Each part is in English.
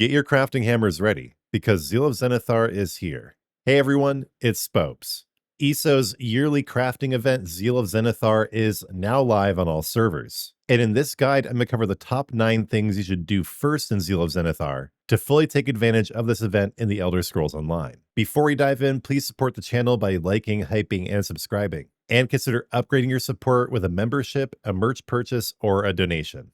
Get your crafting hammers ready, because Zeal of Zenithar is here. Hey everyone, it's Spopes. ESO's yearly crafting event, Zeal of Zenithar, is now live on all servers. And in this guide, I'm going to cover the top 9 things you should do first in Zeal of Zenithar to fully take advantage of this event in the Elder Scrolls Online. Before we dive in, please support the channel by liking, hyping, and subscribing. And consider upgrading your support with a membership, a merch purchase, or a donation.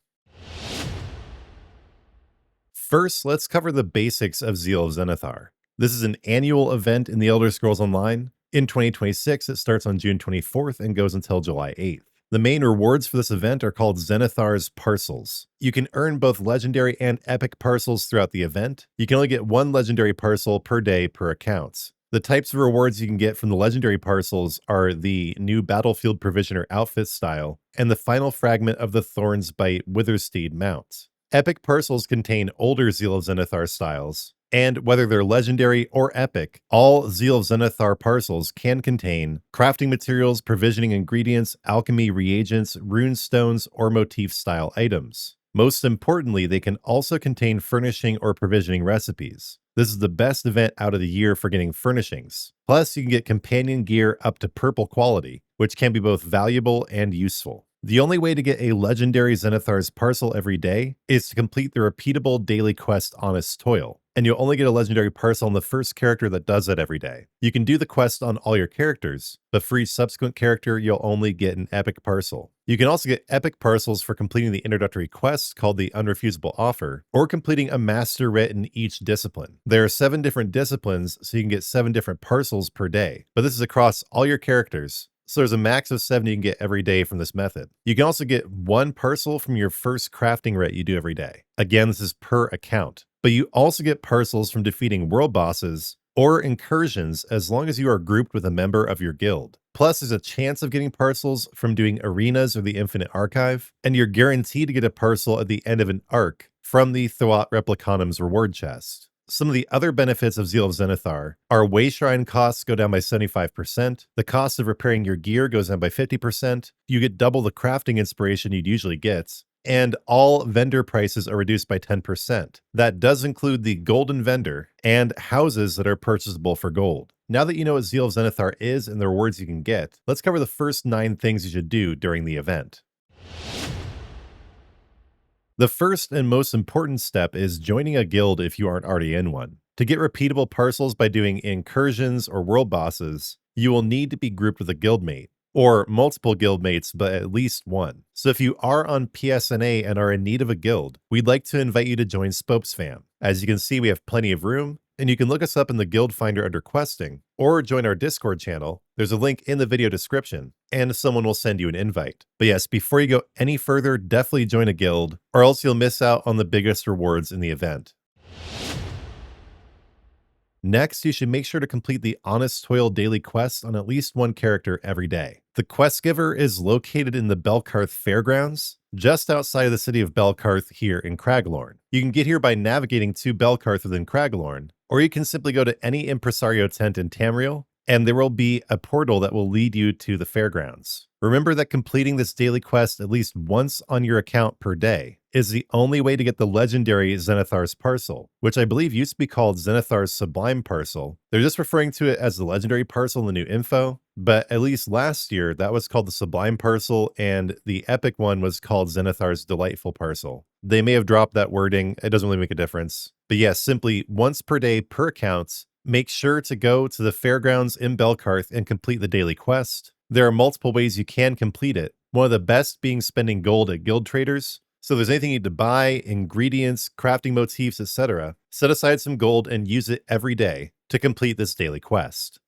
First, let's cover the basics of Zeal of Zenithar. This is an annual event in the Elder Scrolls Online. In 2026, it starts on June 24th and goes until July 8th. The main rewards for this event are called Zenithar's Parcels. You can earn both legendary and epic parcels throughout the event. You can only get 1 legendary parcel per day per account. The types of rewards you can get from the legendary parcels are the new Battlefield Provisioner outfit style and the final fragment of the Thorn's Bite Withersteed mount. Epic parcels contain older Zeal of Zenithar styles, and whether they're legendary or epic, all Zeal of Zenithar parcels can contain crafting materials, provisioning ingredients, alchemy reagents, rune stones, or motif-style items. Most importantly, they can also contain furnishing or provisioning recipes. This is the best event out of the year for getting furnishings. Plus, you can get companion gear up to purple quality, which can be both valuable and useful. The only way to get a legendary Zenithar's parcel every day is to complete the repeatable daily quest Honest Toil, and you'll only get a legendary parcel on the first character that does that every day. You can do the quest on all your characters, but for each subsequent character, you'll only get an epic parcel. You can also get epic parcels for completing the introductory quest called the Unrefusable Offer, or completing a master writ in each discipline. There are 7 different disciplines, so you can get 7 different parcels per day, but this is across all your characters. So there's a max of 7 you can get every day from this method. You can also get 1 parcel from your first crafting writ you do every day. Again, this is per account. But you also get parcels from defeating world bosses or incursions as long as you are grouped with a member of your guild. Plus, there's a chance of getting parcels from doing arenas or the Infinite Archive, and you're guaranteed to get a parcel at the end of an arc from the Thoat Replicanum's reward chest. Some of the other benefits of Zeal of Zenithar are way shrine costs go down by 75%, the cost of repairing your gear goes down by 50%, you get double the crafting inspiration you'd usually get, and all vendor prices are reduced by 10%. That does include the golden vendor and houses that are purchasable for gold. Now that you know what Zeal of Zenithar is and the rewards you can get, let's cover the first 9 things you should do during the event. The first and most important step is joining a guild if you aren't already in one. To get repeatable parcels by doing incursions or world bosses, you will need to be grouped with a guildmate, or multiple guildmates, but at least one. So if you are on PSNA and are in need of a guild, we'd like to invite you to join Spopes fam. As you can see, we have plenty of room, and you can look us up in the guild finder under questing, or join our Discord channel. There's a link in the video description, and someone will send you an invite. But yes, before you go any further, definitely join a guild, or else you'll miss out on the biggest rewards in the event. Next, you should make sure to complete the Honest Toil daily quest on at least 1 character every day. The quest giver is located in the Belkarth Fairgrounds, just outside of the city of Belkarth here in Craglorn. You can get here by navigating to Belkarth within Craglorn, or you can simply go to any impresario tent in Tamriel, and there will be a portal that will lead you to the fairgrounds. Remember that completing this daily quest at least once on your account per day is the only way to get the legendary Zenithar's Parcel, which I believe used to be called Zenithar's Sublime Parcel. They're just referring to it as the legendary parcel in the new info, but at least last year that was called the Sublime Parcel, and the epic one was called Zenithar's Delightful Parcel. They may have dropped that wording, it doesn't really make a difference. But yes, simply once per day per account, make sure to go to the fairgrounds in Belkarth and complete the daily quest. There are multiple ways you can complete it, one of the best being spending gold at guild traders. So if there's anything you need to buy, ingredients, crafting motifs, etc., set aside some gold and use it every day to complete this daily quest.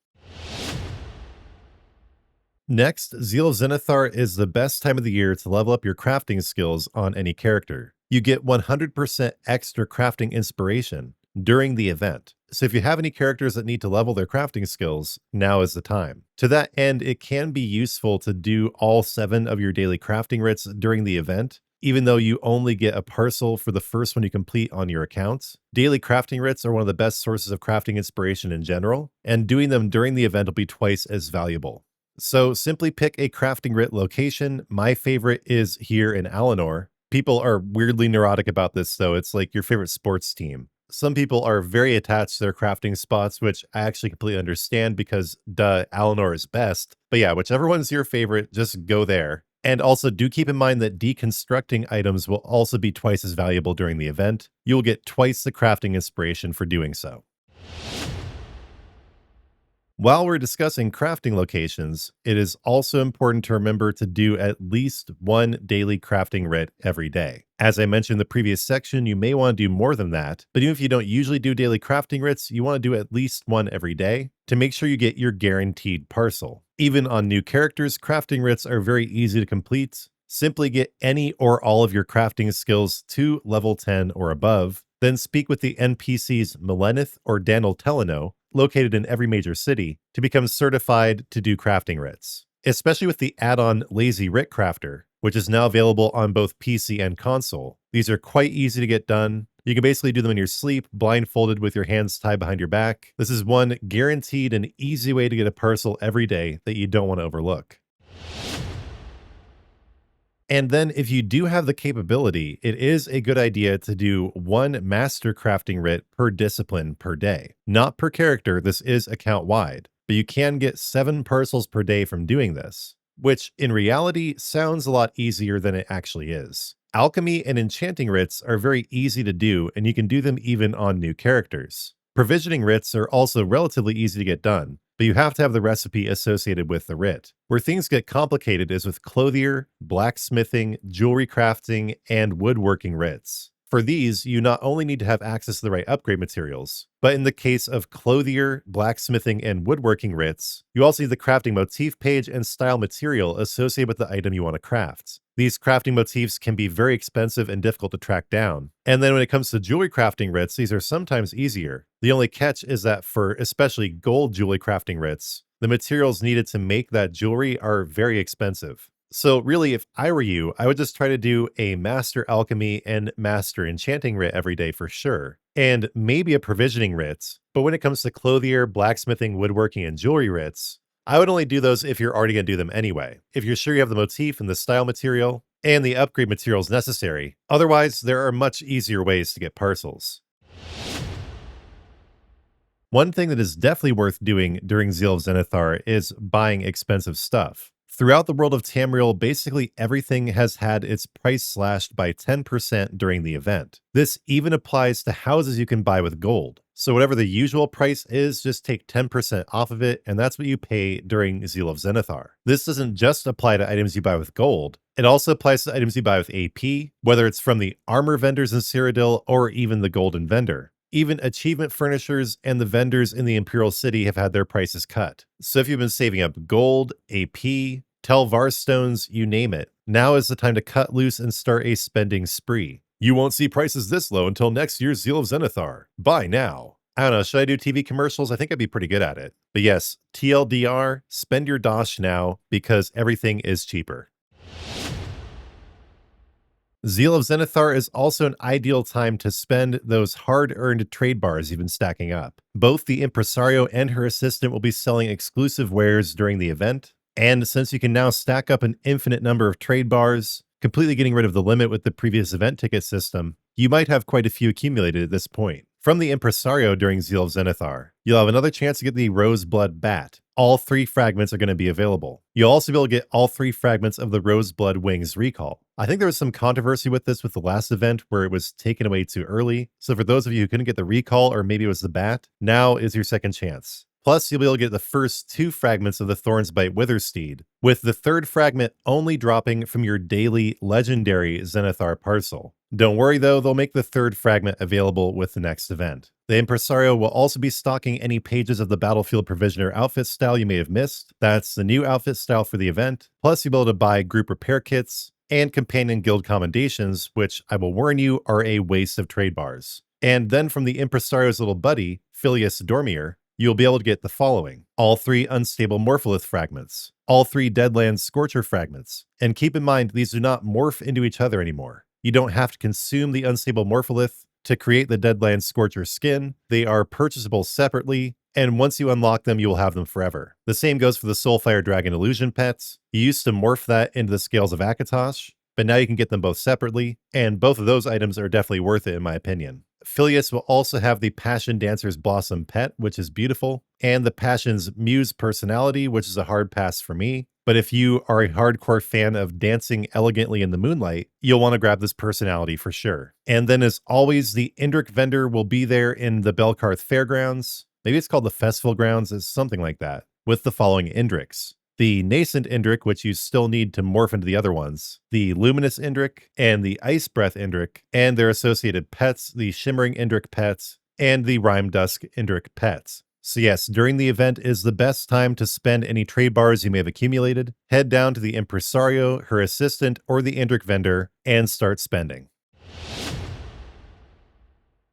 Next, Zeal of Zenithar is the best time of the year to level up your crafting skills on any character. You get 100% extra crafting inspiration during the event. So if you have any characters that need to level their crafting skills, now is the time. To that end, it can be useful to do all 7 of your daily crafting writs during the event, even though you only get a parcel for the first one you complete on your account. Daily crafting writs are one of the best sources of crafting inspiration in general, and doing them during the event will be twice as valuable. So simply pick a crafting writ location. My favorite is here in Alinor. People are weirdly neurotic about this, though. It's like your favorite sports team. Some people are very attached to their crafting spots, which I actually completely understand because, duh, Alinor is best. But yeah, whichever one's your favorite, just go there. And also do keep in mind that deconstructing items will also be twice as valuable during the event. You'll get twice the crafting inspiration for doing so. While we're discussing crafting locations, it is also important to remember to do at least one daily crafting writ every day. As I mentioned in the previous section, you may want to do more than that, but even if you don't usually do daily crafting writs, you want to do at least one every day to make sure you get your guaranteed parcel. Even on new characters, crafting writs are very easy to complete. Simply get any or all of your crafting skills to level 10 or above, then speak with the NPCs Melenith or Danil Teleno, located in every major city, to become certified to do crafting writs. Especially with the add-on Lazy Writ Crafter, which is now available on both PC and console. These are quite easy to get done. You can basically do them in your sleep, blindfolded with your hands tied behind your back. This is one guaranteed and easy way to get a parcel every day that you don't want to overlook. And then if you do have the capability, it is a good idea to do one master crafting writ per discipline per day. Not per character, this is account wide, but you can get 7 parcels per day from doing this, which in reality sounds a lot easier than it actually is. Alchemy and enchanting writs are very easy to do, and you can do them even on new characters. Provisioning writs are also relatively easy to get done, but you have to have the recipe associated with the writ. Where things get complicated is with clothier, blacksmithing, jewelry crafting, and woodworking writs. For these, you not only need to have access to the right upgrade materials, but in the case of clothier, blacksmithing, and woodworking writs, you also need the crafting motif page and style material associated with the item you want to craft. These crafting motifs can be very expensive and difficult to track down. And then when it comes to jewelry crafting writs, these are sometimes easier. The only catch is that for especially gold jewelry crafting writs, the materials needed to make that jewelry are very expensive. So really, if I were you, I would just try to do a master alchemy and master enchanting writ every day for sure, and maybe a provisioning writ. But when it comes to clothier, blacksmithing, woodworking, and jewelry writs, I would only do those if you're already going to do them anyway. If you're sure you have the motif and the style material and the upgrade materials necessary. Otherwise, there are much easier ways to get parcels. One thing that is definitely worth doing during Zeal of Zenithar is buying expensive stuff. Throughout the world of Tamriel, basically everything has had its price slashed by 10% during the event. This even applies to houses you can buy with gold. So whatever the usual price is, just take 10% off of it, and that's what you pay during Zeal of Zenithar. This doesn't just apply to items you buy with gold, it also applies to items you buy with AP, whether it's from the armor vendors in Cyrodiil or even the golden vendor. Even achievement furnishers and the vendors in the Imperial City have had their prices cut. So if you've been saving up gold, AP, Telvar stones, you name it, now is the time to cut loose and start a spending spree. You won't see prices this low until next year's Zeal of Zenithar. Buy now. I don't know, should I do TV commercials? I think I'd be pretty good at it. But yes, TLDR, spend your dosh now because everything is cheaper. Zeal of Zenithar is also an ideal time to spend those hard-earned trade bars you've been stacking up. Both the impresario and her assistant will be selling exclusive wares during the event, and since you can now stack up an infinite number of trade bars, completely getting rid of the limit with the previous event ticket system, you might have quite a few accumulated at this point. From the impresario during Zeal of Zenithar, you'll have another chance to get the Roseblood Bat. All 3 fragments are going to be available. You'll also be able to get all 3 fragments of the Roseblood Wings recall. I think there was some controversy with this with the last event where it was taken away too early. So for those of you who couldn't get the recall, or maybe it was the bat, now is your second chance. Plus, you'll be able to get the first 2 fragments of the Thornsbite Withersteed, with the 3rd fragment only dropping from your daily legendary Zenithar parcel. Don't worry though, they'll make the 3rd fragment available with the next event. The Impresario will also be stocking any pages of the Battlefield Provisioner outfit style you may have missed. That's the new outfit style for the event. Plus, you'll be able to buy group repair kits and companion guild commendations, which I will warn you are a waste of trade bars. And then from the Impresario's little buddy, Filius Dormier, you'll be able to get the following: all 3 unstable Morpholith fragments, all 3 Deadlands Scorcher fragments. And keep in mind, these do not morph into each other anymore. You don't have to consume the unstable Morpholith to create the Deadlands Scorcher skin. They are purchasable separately, and once you unlock them, you will have them forever. The same goes for the Soulfire Dragon Illusion pets. You used to morph that into the Scales of Akatosh, but now you can get them both separately, and both of those items are definitely worth it in my opinion. Phileas will also have the Passion Dancer's Blossom Pet, which is beautiful, and the Passion's Muse Personality, which is a hard pass for me. But if you are a hardcore fan of dancing elegantly in the moonlight, you'll want to grab this personality for sure. And then as always, the Indrik vendor will be there in the Belkarth Fairgrounds. Maybe it's called the Festival Grounds, it's something like that, with the following Indriks. The Nascent Indrik, which you still need to morph into the other ones, the Luminous Indrik, and the Ice Breath Indrik, and their associated pets, the Shimmering Indrik pets, and the Rime Dusk Indrik pets. So yes, during the event is the best time to spend any trade bars you may have accumulated. Head down to the Impresario, her assistant, or the Indrik vendor, and start spending.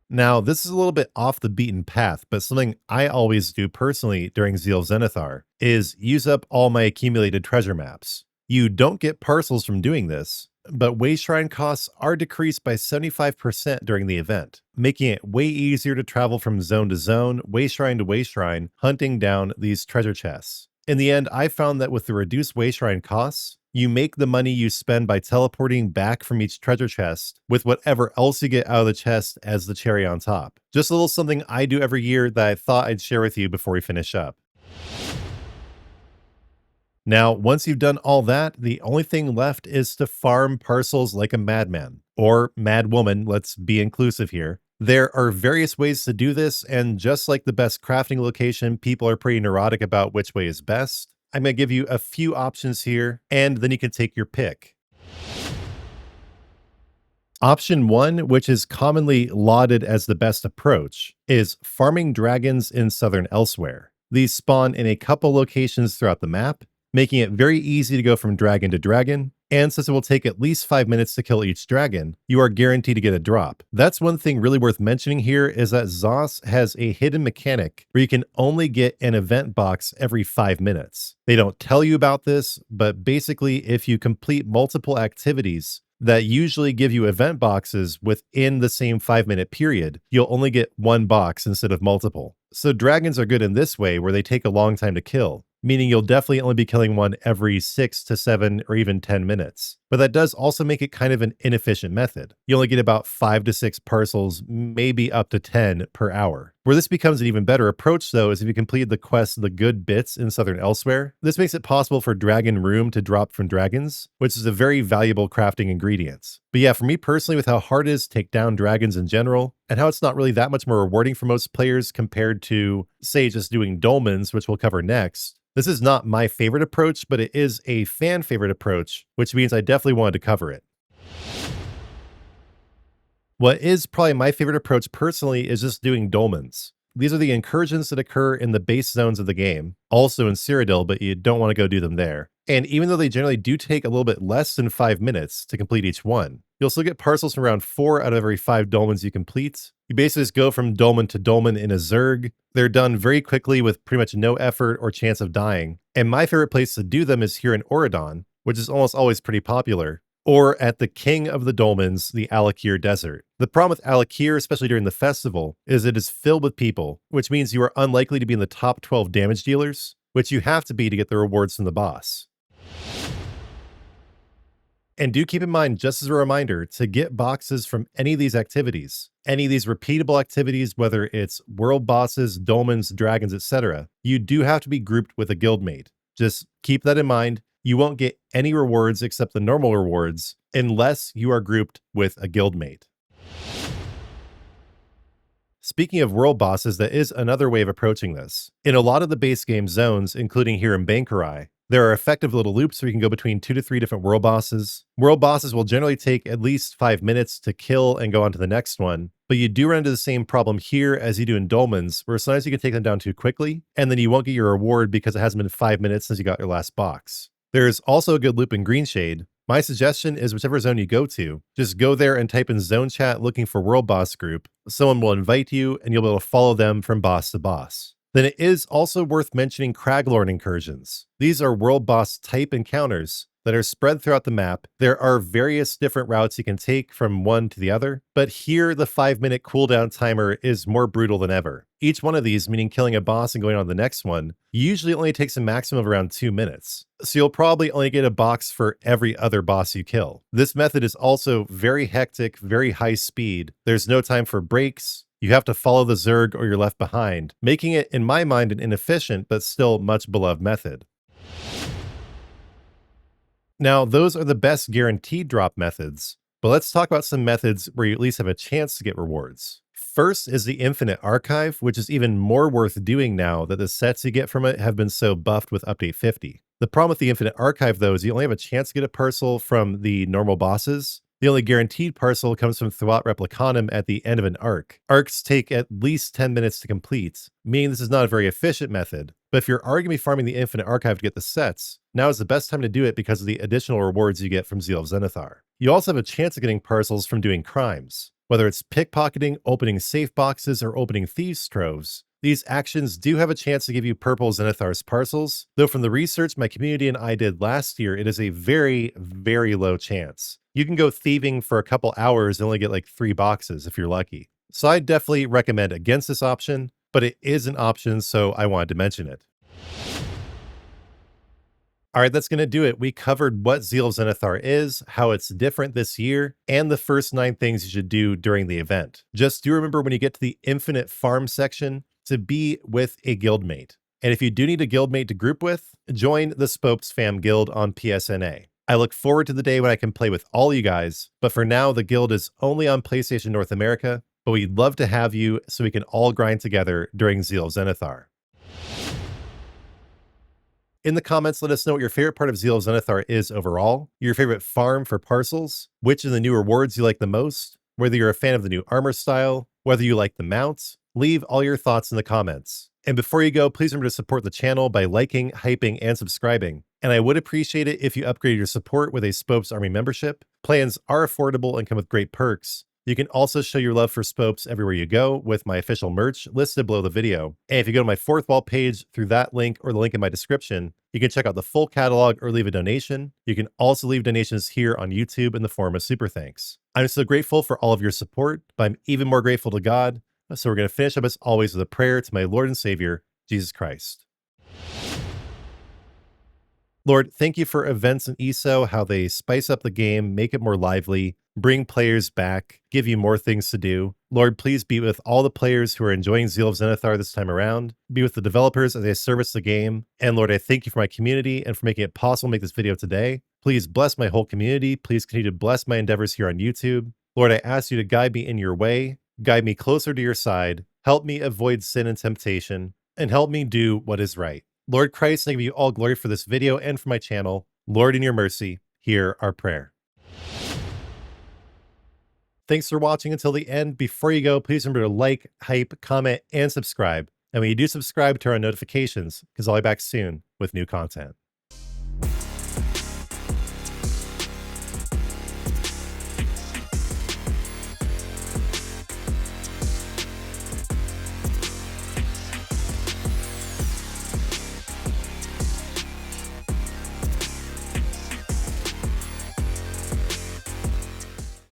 Now, this is a little bit off the beaten path, but something I always do personally during Zeal of Zenithar is use up all my accumulated treasure maps. You don't get parcels from doing this, but way shrine costs are decreased by 75% during the event, making it way easier to travel from zone to zone, way shrine to way shrine, hunting down these treasure chests. In the end, I found that with the reduced way shrine costs, you make the money you spend by teleporting back from each treasure chest with whatever else you get out of the chest as the cherry on top. Just a little something I do every year that I thought I'd share with you before we finish up. Now, once you've done all that, the only thing left is to farm parcels like a madman, or madwoman, let's be inclusive here. There are various ways to do this, and just like the best crafting location, people are pretty neurotic about which way is best. I'm going to give you a few options here, and then you can take your pick. Option 1, which is commonly lauded as the best approach, is farming dragons in southern Elsweyr. These spawn in a couple locations throughout the map, making it very easy to go from dragon to dragon, and since it will take at least 5 minutes to kill each dragon, you are guaranteed to get a drop. That's one thing really worth mentioning here is that ZOS has a hidden mechanic where you can only get an event box every 5 minutes. They don't tell you about this, but basically if you complete multiple activities that usually give you event boxes within the same 5-minute period, you'll only get one box instead of multiple. So dragons are good in this way where they take a long time to kill, meaning you'll definitely only be killing one every 6 to 7 or even 10 minutes. But that does also make it kind of an inefficient method. You only get about 5 to 6 parcels, maybe up to 10 per hour. Where this becomes an even better approach, though, is if you complete the quest The Good Bits in Southern Elsweyr. This makes it possible for Dragon Room to drop from dragons, which is a very valuable crafting ingredient. But yeah, for me personally, with how hard it is to take down dragons in general, and how it's not really that much more rewarding for most players compared to, say, just doing Dolmens, which we'll cover next, this is not my favorite approach, but it is a fan favorite approach, which means I definitely wanted to cover it. What is probably my favorite approach personally is just doing Dolmens. These are the incursions that occur in the base zones of the game, also in Cyrodiil, but you don't want to go do them there. And even though they generally do take a little bit less than 5 minutes to complete each one, you'll still get parcels from around 4 out of every 5 dolmens you complete. You basically just go from dolmen to dolmen in a zerg. They're done very quickly with pretty much no effort or chance of dying. And my favorite place to do them is here in Auradon, which is almost always pretty popular, or at the king of the dolmens, the Alakir Desert. The problem with Alakir, especially during the festival, is it is filled with people, which means you are unlikely to be in the top 12 damage dealers, which you have to be to get the rewards from the boss. And do keep in mind, just as a reminder, to get boxes from any of these activities, any of these repeatable activities, whether it's world bosses, dolmens, dragons, etc., you do have to be grouped with a guildmate. Just keep that in mind. You won't get any rewards except the normal rewards unless you are grouped with a guildmate. Speaking of world bosses, that is another way of approaching this. In a lot of the base game zones, including here in Bankarai, there are effective little loops where you can go between 2 to 3 different world bosses. World bosses will generally take at least 5 minutes to kill and go on to the next one, but you do run into the same problem here as you do in Dolmens, where sometimes you can take them down too quickly, and then you won't get your reward because it hasn't been 5 minutes since you got your last box. There's also a good loop in Greenshade. My suggestion is whichever zone you go to, just go there and type in zone chat looking for world boss group. Someone will invite you and you'll be able to follow them from boss to boss. Then it is also worth mentioning Craglorn incursions. These are world boss type encounters that are spread throughout the map. There are various different routes you can take from one to the other, but here the 5-minute cooldown timer is more brutal than ever. Each one of these, meaning killing a boss and going on to the next one, usually only takes a maximum of around 2 minutes. So you'll probably only get a box for every other boss you kill. This method is also very hectic, very high speed. There's no time for breaks. You have to follow the Zerg or you're left behind, making it, in my mind, an inefficient but still much beloved method. Now, those are the best guaranteed drop methods, but let's talk about some methods where you at least have a chance to get rewards. First is the Infinite Archive, which is even more worth doing now that the sets you get from it have been so buffed with Update 50. The problem with the Infinite Archive, though, is you only have a chance to get a parcel from the normal bosses. The only guaranteed parcel comes from Thwat Replicanum at the end of an arc. Arcs take at least 10 minutes to complete, meaning this is not a very efficient method. But if you're already going to be farming the Infinite Archive to get the sets, now is the best time to do it because of the additional rewards you get from Zeal of Zenithar. You also have a chance of getting parcels from doing crimes. Whether it's pickpocketing, opening safe boxes, or opening thieves' troves, these actions do have a chance to give you purple Zenithar's parcels, though from the research my community and I did last year, it is a very, very low chance. You can go thieving for a couple hours and only get like 3 boxes if you're lucky. So I definitely recommend against this option, but it is an option, so I wanted to mention it. All right, that's going to do it. We covered what Zeal of Zenithar is, how it's different this year, and the first 9 things you should do during the event. Just do remember when you get to the infinite farm section to be with a guildmate. And if you do need a guildmate to group with, join the Spopes fam guild on PSNA. I look forward to the day when I can play with all you guys, but for now, the guild is only on PlayStation North America, but we'd love to have you so we can all grind together during Zeal of Zenithar. In the comments, let us know what your favorite part of Zeal of Zenithar is overall, your favorite farm for parcels, which of the new rewards you like the most, whether you're a fan of the new armor style, whether you like the mounts. Leave all your thoughts in the comments. And before you go, please remember to support the channel by liking, hyping, and subscribing. And I would appreciate it if you upgraded your support with a Spopes Army membership. Plans are affordable and come with great perks. You can also show your love for Spopes everywhere you go with my official merch listed below the video. And if you go to my 4th wall page through that link or the link in my description, you can check out the full catalog or leave a donation. You can also leave donations here on YouTube in the form of super thanks. I'm so grateful for all of your support, but I'm even more grateful to God. So we're going to finish up as always with a prayer to my Lord and Savior, Jesus Christ. Lord, thank you for events in ESO, how they spice up the game, make it more lively, bring players back, give you more things to do. Lord, please be with all the players who are enjoying Zeal of Zenithar this time around. Be with the developers as they service the game. And Lord, I thank you for my community and for making it possible to make this video today. Please bless my whole community. Please continue to bless my endeavors here on YouTube. Lord, I ask you to guide me in your way, guide me closer to your side, help me avoid sin and temptation, and help me do what is right. Lord Christ, I give you all glory for this video and for my channel. Lord, in your mercy, hear our prayer. Thanks for watching until the end. Before you go, please remember to like, hype, comment, and subscribe. And when you do subscribe, turn on notifications, because I'll be back soon with new content.